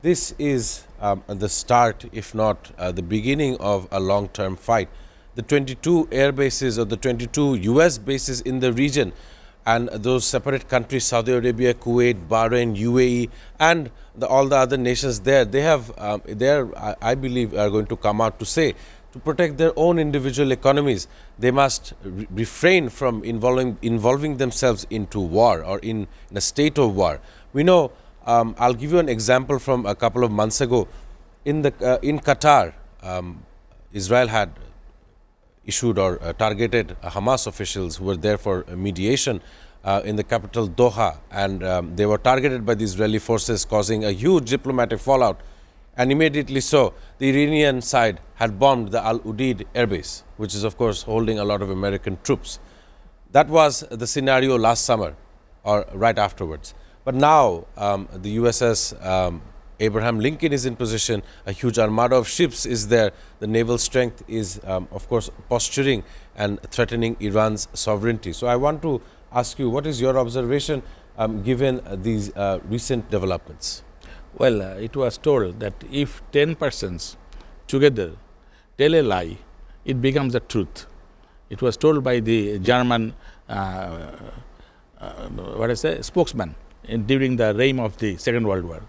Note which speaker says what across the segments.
Speaker 1: This is the start, if not the beginning of a long-term fight. The 22 air bases or the 22 US bases in the region and those separate countries, Saudi Arabia, Kuwait, Bahrain, UAE, and all the other nations there, they have, I believe, are going to come out to say, to protect their own individual economies, they must refrain from involving themselves into war or in a state of war. We know. I'll give you an example from a couple of months ago. In Qatar, Israel had issued or targeted Hamas officials who were there for mediation in the capital Doha, and they were targeted by the Israeli forces, causing a huge diplomatic fallout. And immediately so, the Iranian side had bombed the Al Udeid airbase, which is of course holding a lot of American troops. That was the scenario last summer or right afterwards. But now the USS Abraham Lincoln is in position, a huge armada of ships is there, the naval strength is of course posturing and threatening Iran's sovereignty. So I want to ask you, what is your observation given these recent developments?
Speaker 2: Well, it was told that if 10 persons together tell a lie, it becomes the truth. It was told by the German spokesman during the reign of the Second World War.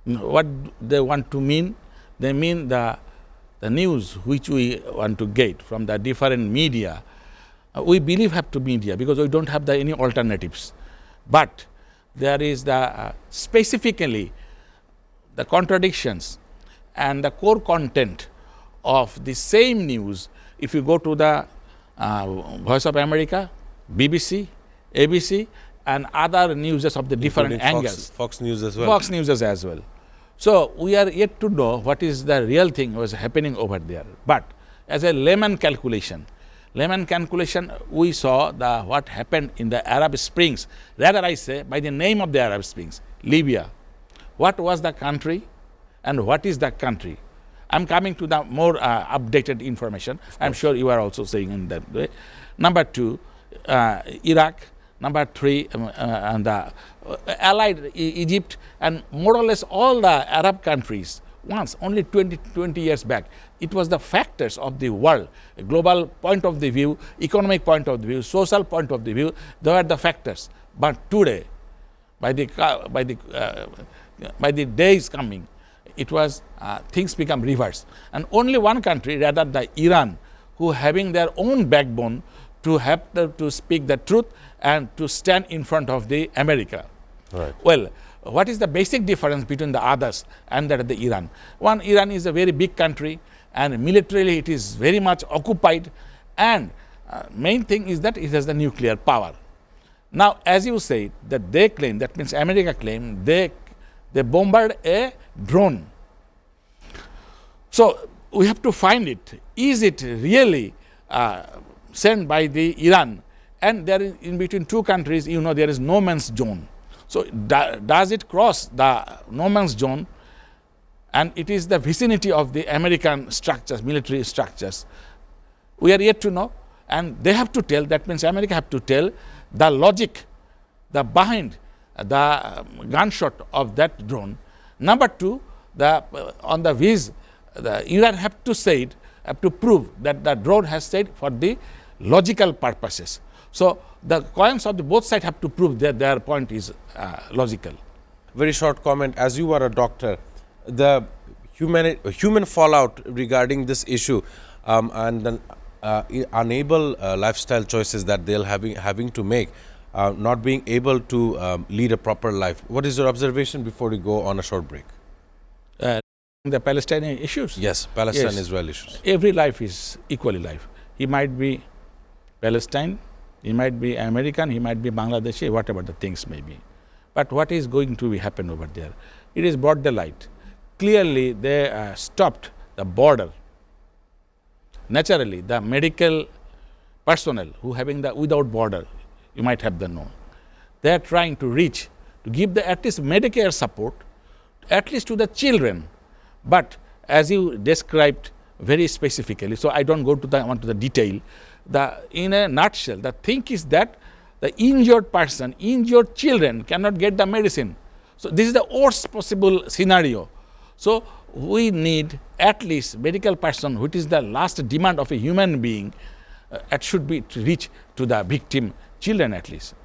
Speaker 2: What they want to mean? They mean the news which we want to get from the different media. We believe have to media because we don't have any alternatives. But there is the specifically the contradictions and the core content of the same news. If you go to the Voice of America, BBC, ABC, and other news of the different angles.
Speaker 1: Fox News as well.
Speaker 2: Fox News as well. So we are yet to know what is the real thing was happening over there. But as a layman calculation, we saw what happened in the Arab Springs. Rather, I say by the name of the Arab Springs, Libya. What was the country, and what is the country? I'm coming to the more updated information. I'm sure you are also saying in that way. Number two, Iraq. Number three, and the allied Egypt, and more or less all the Arab countries. Once, only 20 years back, it was the factors of the world, a global point of the view, economic point of the view, social point of the view, they were the factors. But today, by the days coming, it was things become reversed. And only one country, rather the Iran, who having their own backbone to have to speak the truth and to stand in front of the America.
Speaker 1: Right.
Speaker 2: Well, what is the basic difference between the others and that of the Iran? One, Iran is a very big country, and militarily it is very much occupied, and main thing is that it has the nuclear power. Now, as you say, that they claim, that means America claim, they bombard a drone. So we have to find it. Is it really sent by the Iran? And there is, in between two countries, you know, there is no man's zone. So does it cross the no man's zone? And it is the vicinity of the American structures, military structures. We are yet to know, and they have to tell. That means America have to tell the logic, the behind the gunshot of that drone. Number two, on the viz, the Iran have to say it, have to prove that the drone has said for the logical purposes. So the coins of both sides have to prove that their point is logical.
Speaker 1: Very short comment. As you are a doctor, the human fallout regarding this issue and the unable lifestyle choices that they'll having to make, not being able to lead a proper life. What is your observation before we go on a short break?
Speaker 2: The Palestinian issues?
Speaker 1: Yes, Palestine-Israel issues.
Speaker 2: Every life is equally life. He might be Palestine, he might be American, he might be Bangladeshi, whatever the things may be. But what is going to happen over there? It is brought the light. Clearly, they stopped the border. Naturally, the medical personnel who having the without border, you might have the known. They are trying to reach, to give the at least Medicare support, at least to the children. But as you described very specifically, so I don't go to the detail. In a nutshell, the thing is that the injured person, injured children cannot get the medicine. So So this is the worst possible scenario. So we need at least medical person, which is the last demand of a human being, it should be to reach to the victim children at least.